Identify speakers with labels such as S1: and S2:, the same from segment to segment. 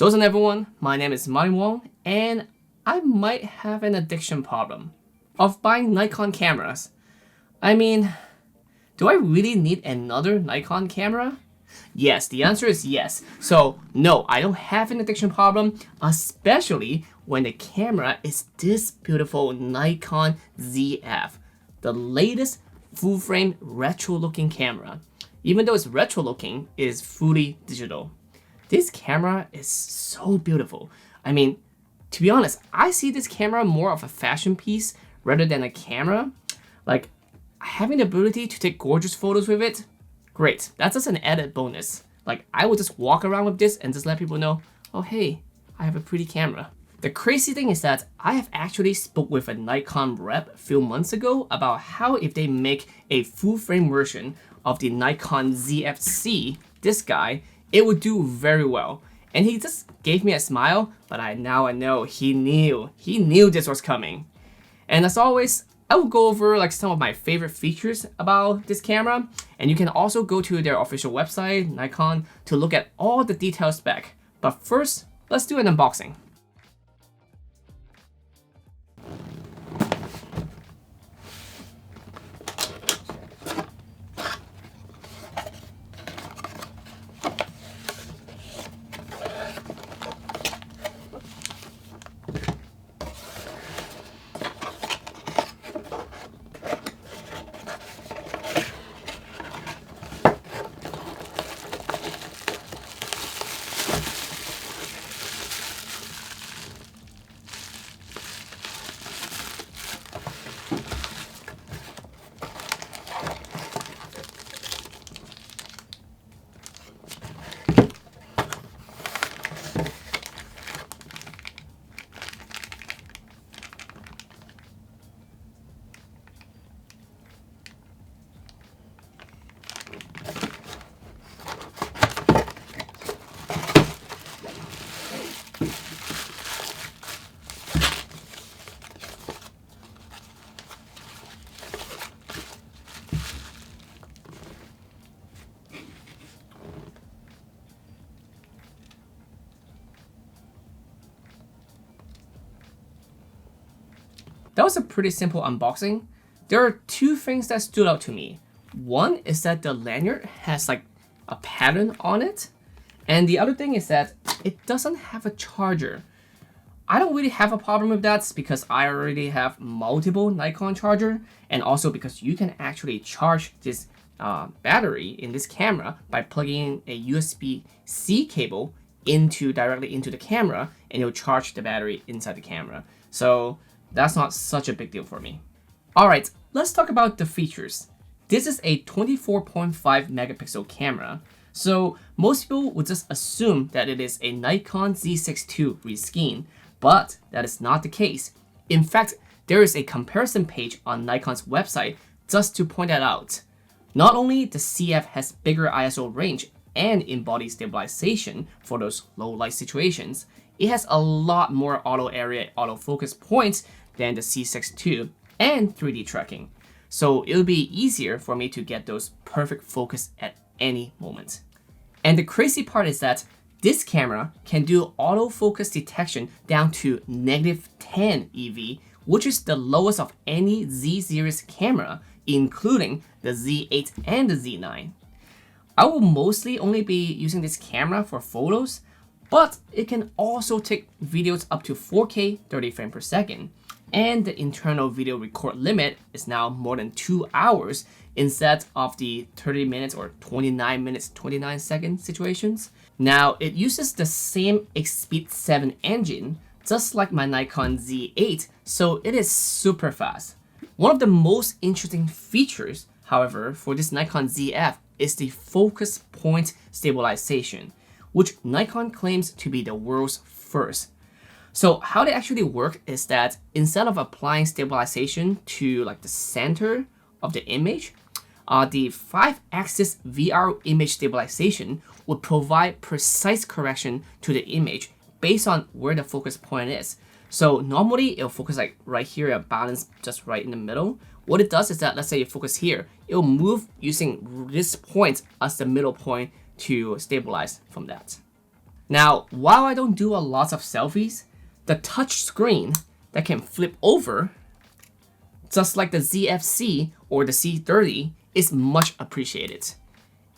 S1: Joseon everyone, my name is Wong, and I might have an addiction problem of buying Nikon cameras. I mean, do I really need another Nikon camera? Yes, the answer is yes. So no, I don't have an addiction problem, especially when the camera is this beautiful Nikon ZF, the latest full-frame retro-looking camera. Even though it's retro-looking, it is fully digital. This camera is so beautiful. I mean, to be honest, I see this camera more of a fashion piece rather than a camera. Like, having the ability to take gorgeous photos with it, great. That's just an added bonus. Like, I would just walk around with this and just let people know, oh hey, I have a pretty camera. The crazy thing is that I have actually spoke with a Nikon rep a few months ago about how if they make a full frame version of the Nikon ZFC, this guy, it would do very well. And he just gave me a smile, but I know he knew this was coming. And as always, I will go over like some of my favorite features about this camera, and you can also go to their official website, Nikon, to look at all the detailed spec. But first, let's do an unboxing. That was a pretty simple unboxing. There are two things that stood out to me. One is that the lanyard has like a pattern on it. And the other thing is that it doesn't have a charger. I don't really have a problem with that because I already have multiple Nikon charger, and also because you can actually charge this battery in this camera by plugging a USB-C cable directly into the camera, and it'll charge the battery inside the camera. So that's not such a big deal for me. Alright, let's talk about the features. This is a 24.5 megapixel camera, so most people would just assume that it is a Nikon Z6 II reskin, but that is not the case. In fact, there is a comparison page on Nikon's website just to point that out. Not only the CF has bigger ISO range and in-body stabilization for those low light situations, it has a lot more auto area autofocus points than the C6 II and 3D tracking. So it'll be easier for me to get those perfect focus at any moment. And the crazy part is that this camera can do autofocus detection down to -10 EV, which is the lowest of any Z series camera, including the Z8 and the Z9. I will mostly only be using this camera for photos, but it can also take videos up to 4K 30 frames per second. And the internal video record limit is now more than 2 hours instead of the 30 minutes or 29 minutes 29 seconds situations. Now, it uses the same Xpeed 7 engine, just like my Nikon Z8, so it is super fast. One of the most interesting features, however, for this Nikon ZF is the focus point stabilization, which Nikon claims to be the world's first. So how they actually work is that instead of applying stabilization to like the center of the image, the 5-axis VR image stabilization would provide precise correction to the image based on where the focus point is. So normally it'll focus like right here, a balance just right in the middle. What it does is that, let's say you focus here, it'll move using this point as the middle point to stabilize from that. Now, while I don't do a lot of selfies, the touch screen that can flip over, just like the ZFC or the C30, is much appreciated.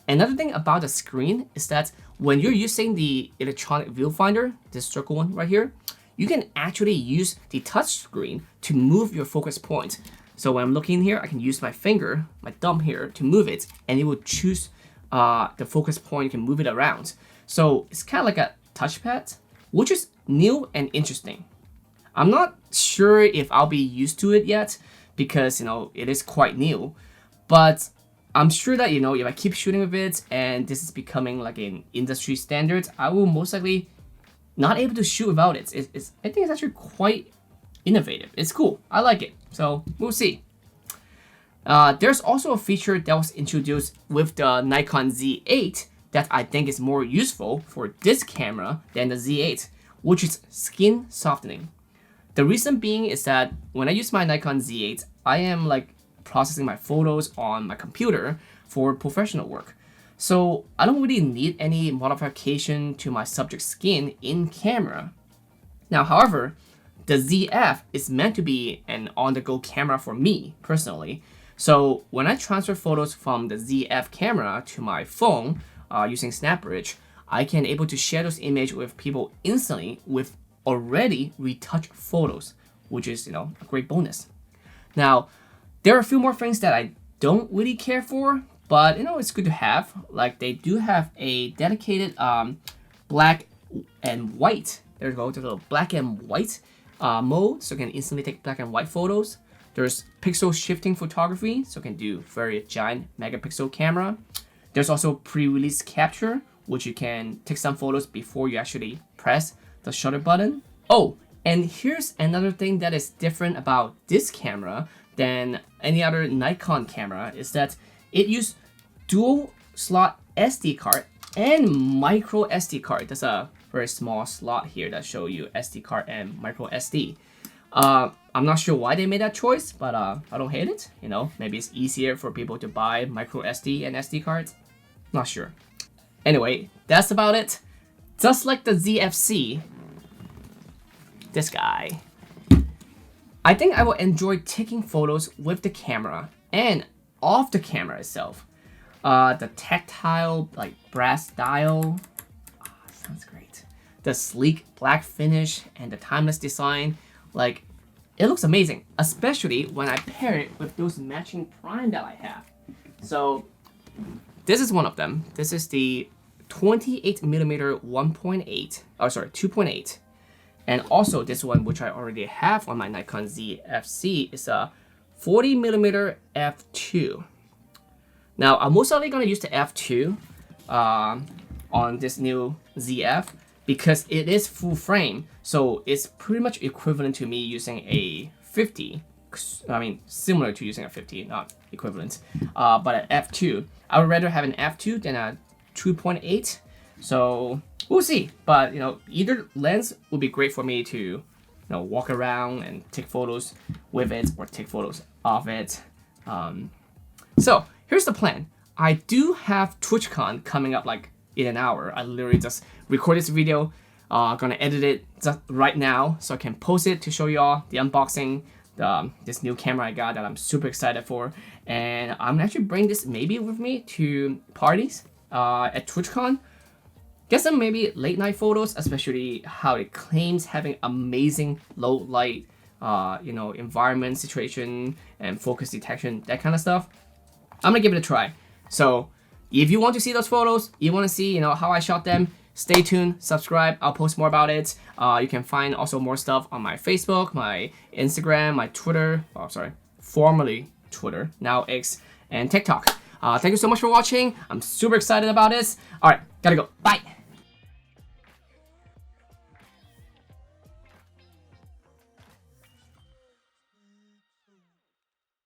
S1: Another thing about the screen is that when you're using the electronic viewfinder, this circle one right here, you can actually use the touch screen to move your focus point. So when I'm looking here, I can use my finger, my thumb here, to move it, and it will choose the focus point. You can move it around. So it's kind of like a touchpad, which is new and interesting. I'm not sure if I'll be used to it yet because, it is quite new, but I'm sure that, if I keep shooting with it and this is becoming like an industry standard, I will most likely not able to shoot without it. I think it's actually quite innovative. It's cool. I like it. So we'll see. There's also a feature that was introduced with the Nikon Z8 that I think is more useful for this camera than the Z8, which is skin softening. The reason being is that when I use my Nikon Z8, I am like processing my photos on my computer for professional work. So I don't really need any modification to my subject's skin in camera. Now, however, the ZF is meant to be an on-the-go camera for me personally. So when I transfer photos from the ZF camera to my phone using SnapBridge, I can able to share those images with people instantly with already retouched photos, which is a great bonus. Now, there are a few more things that I don't really care for, but it's good to have. Like they do have a dedicated black and white. There's a black and white mode, so you can instantly take black and white photos. There's pixel shifting photography, so you can do very giant megapixel camera. There's also pre-release capture, which you can take some photos before you actually press the shutter button. Oh, and here's another thing that is different about this camera than any other Nikon camera is that it uses dual slot SD card and micro SD card. There's a very small slot here that show you SD card and micro SD. I'm not sure why they made that choice, but I don't hate it. Maybe it's easier for people to buy micro SD and SD cards. Not sure. Anyway, that's about it. Just like the ZFC, this guy, I think I will enjoy taking photos with the camera and off the camera itself. The tactile, like brass dial, sounds great. The sleek black finish and the timeless design, like it looks amazing, especially when I pair it with those matching prime that I have. So this is one of them. This is the 28mm 2.8. And also this one, which I already have on my Nikon Z FC, is a 40mm f2. Now, I'm most likely going to use the f2 on this new ZF because it is full frame. So it's pretty much equivalent to me using a 50. I mean, similar to using a 50, not equivalent. But an f2. I would rather have an f2 than a 2.8. So we'll see. But, either lens would be great for me to, walk around and take photos with it or take photos of it. So here's the plan. I do have TwitchCon coming up like in an hour. I literally just record this video. Gonna edit it just right now so I can post it to show y'all the unboxing, this new camera I got that I'm super excited for. And I'm actually bring this maybe with me to parties at TwitchCon. Get some maybe late night photos, especially how it claims having amazing low light, environment situation and focus detection, that kind of stuff. I'm gonna give it a try. So if you want to see those photos, you want to see, how I shot them, stay tuned, subscribe. I'll post more about it. You can find also more stuff on my Facebook, my Instagram, my Twitter. Formerly Twitter, now X, and TikTok. Thank you so much for watching. I'm super excited about this. All right, gotta go. Bye.